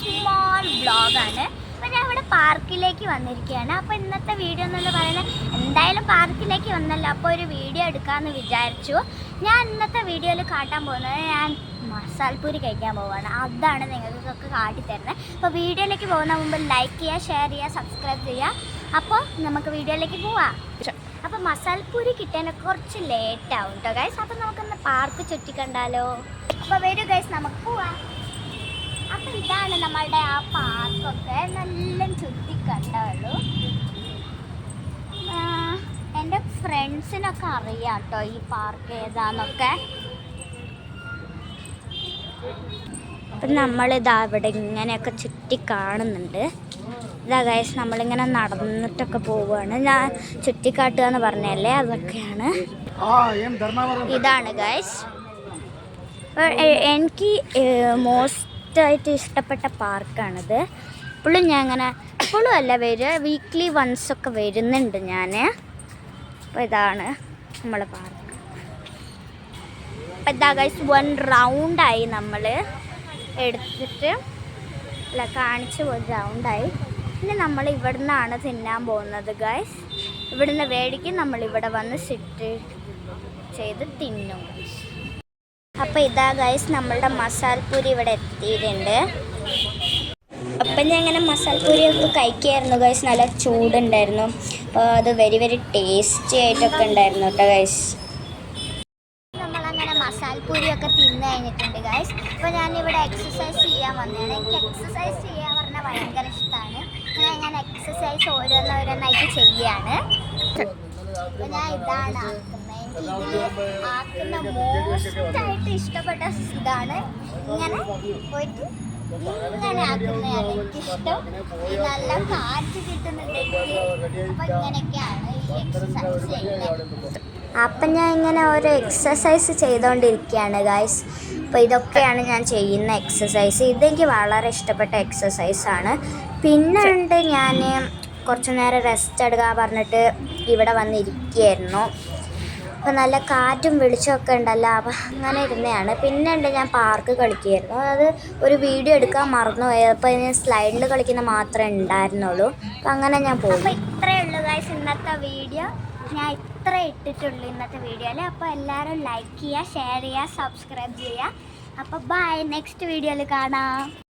Small വ്ളോഗാണ്. അപ്പോൾ ഞാൻ ഇവിടെ പാർക്കിലേക്ക് വന്നിരിക്കുകയാണ്. അപ്പോൾ ഇന്നത്തെ വീഡിയോ എന്ന് പറയുന്നത് എന്തായാലും പാർക്കിലേക്ക് വന്നല്ലോ, അപ്പോൾ ഒരു വീഡിയോ എടുക്കാമെന്ന് വിചാരിച്ചു. ഞാൻ ഇന്നത്തെ വീഡിയോയിൽ കാട്ടാൻ പോകുന്നത് ഞാൻ മസാലപ്പൂരി കഴിക്കാൻ പോവുകയാണ്. അതാണ് നിങ്ങൾക്കൊക്കെ കാട്ടിത്തരുന്നത്. അപ്പോൾ വീഡിയോയിലേക്ക് പോകുന്ന മുമ്പ് ലൈക്ക് ചെയ്യുക, ഷെയർ ചെയ്യുക, സബ്സ്ക്രൈബ് ചെയ്യുക. അപ്പോൾ നമുക്ക് വീഡിയോയിലേക്ക് പോവാം. അപ്പോൾ മസാലപ്പൂരി കിട്ടാൻ കുറച്ച് ലേറ്റ് ആവും കേട്ടോ ഗൈസ്. അപ്പോൾ നമുക്കൊന്ന് പാർക്ക് ചുറ്റിക്കണ്ടാലോ. അപ്പോൾ വരൂ ഗൈസ്, നമുക്ക് പോവാം. അപ്പോൾ ഇതാണ് നമ്മളുടെ ആ പാർക്കൊക്കെ, നല്ല ചുറ്റിക്കണ്ടുള്ളൂ. എൻ്റെ ഫ്രണ്ട്സിനൊക്കെ അറിയാം കേട്ടോ ഈ പാർക്ക് ഏതാന്നൊക്കെ. അപ്പം നമ്മളിതാ ഇവിടെ ഇങ്ങനെയൊക്കെ ചുറ്റി കാണുന്നുണ്ട്. ഇതാ ഗൈസ്, നമ്മളിങ്ങനെ നടന്നിട്ടൊക്കെ പോവുകയാണ്. ഞാൻ ചുറ്റിക്കാട്ടുക എന്ന് പറഞ്ഞല്ലേ, അതൊക്കെയാണ്. ഇതാണ് ഗൈസ് എനിക്ക് മോസ്റ്റായിട്ട് ഇഷ്ടപ്പെട്ട പാർക്കാണിത്. ഇപ്പോഴും ഞാൻ അങ്ങനെ ഇപ്പോഴും അല്ല വരിക, വീക്ക്ലി വൺസൊക്കെ വരുന്നുണ്ട് ഞാൻ. അപ്പോൾ ഇതാണ് നമ്മളെ പാർക്ക്. അപ്പോൾ ഇതാ ഗൈസ്, 1 റൗണ്ടായി നമ്മൾ എടുത്തിട്ട് അല്ല കാണിച്ച് ഒരു റൗണ്ടായി. പിന്നെ നമ്മൾ ഇവിടെ നിന്നാണ് തിന്നാൻ പോകുന്നത് ഗൈസ്. ഇവിടുന്ന് മേടിക്കും, നമ്മളിവിടെ വന്ന് സിറ്റ് ചെയ്ത് തിന്നും ഗൈസ്. അപ്പോൾ ഇതാ ഗൈസ്, നമ്മളുടെ മസാലപ്പൂരി ഇവിടെ എത്തിയിട്ടുണ്ട്. അപ്പം ഞാൻ ഇങ്ങനെ മസാലപ്പൂരിയൊക്കെ കഴിക്കുകയായിരുന്നു ഗൈസ്. നല്ല ചൂടുണ്ടായിരുന്നു. അപ്പോൾ അത് വെരി വെരി ടേസ്റ്റി ആയിട്ടൊക്കെ ഉണ്ടായിരുന്നു കേട്ടോ ഗൈസ്. നമ്മളങ്ങനെ മസാലപ്പൂരിയൊക്കെ തിന്ന് കഴിഞ്ഞിട്ടുണ്ട് ഗൈസ്. അപ്പോൾ ഞാനിവിടെ എക്സസൈസ് ചെയ്യാൻ വന്നതാണ്. എനിക്ക് എക്സസൈസ് ചെയ്യാൻ പറഞ്ഞാൽ ഭയങ്കര ഇഷ്ടമാണ്. ഞാൻ എക്സസൈസ് ഓരോന്നോരോന്നായിട്ട് ചെയ്യുകയാണ്. അപ്പോൾ ഞാൻ ഇതാണ് ആക്കുന്നത്. എനിക്കിതിൽ ആക്കുന്ന മോസ്റ്റായിട്ട് ഇഷ്ടപ്പെട്ട ഇതാണ്. ഇങ്ങനെ പോയിട്ട് ഇങ്ങനെ ആക്കുന്നതാണ് എനിക്കിഷ്ടം. നല്ല കാറ്റ് കിട്ടുന്നുണ്ടെങ്കിൽ അപ്പം ഇങ്ങനെയൊക്കെയാണ് ഈ എക്സസൈസ് ചെയ്യുന്നത്. അപ്പം ഞാൻ ഇങ്ങനെ ഓരോ എക്സസൈസ് ചെയ്തുകൊണ്ടിരിക്കുകയാണ് ഗൈസ്. അപ്പോൾ ഇതൊക്കെയാണ് ഞാൻ ചെയ്യുന്ന എക്സസൈസ്. ഇതെനിക്ക് വളരെ ഇഷ്ടപ്പെട്ട എക്സസൈസാണ്. പിന്നെ ഉണ്ട്, ഞാൻ കുറച്ച് നേരം റെസ്റ്റ് എടുക്കാൻ പറഞ്ഞിട്ട് ഇവിടെ വന്നിരിക്കുകയായിരുന്നു. അപ്പോൾ നല്ല കാറ്റും വെളിച്ചമൊക്കെ ഉണ്ടല്ലോ, അപ്പോൾ അങ്ങനെ ഇരുന്നതാണ്. പിന്നെ ഉണ്ട്, ഞാൻ പാർക്ക് കളിക്കുകയായിരുന്നു. അത് ഒരു വീഡിയോ എടുക്കാൻ മറന്നുപോയി. അപ്പോൾ ഞാൻ സ്ലൈഡിൽ കളിക്കുന്ന മാത്രമേ ഉണ്ടായിരുന്നുള്ളൂ. അപ്പോൾ അങ്ങനെ ഞാൻ പോകും. അപ്പോൾ ഇത്രയേ ഉള്ളൂ ഗൈസ് ഇന്നത്തെ വീഡിയോ. ഞാൻ ഇത്ര ഇട്ടിട്ടുള്ളൂ ഇന്നത്തെ വീഡിയോയിൽ. അപ്പോൾ എല്ലാവരും ലൈക്ക് ചെയ്യുക, ഷെയർ ചെയ്യുക, സബ്സ്ക്രൈബ് ചെയ്യുക. അപ്പോൾ ബൈ, നെക്സ്റ്റ് വീഡിയോയിൽ കാണാം.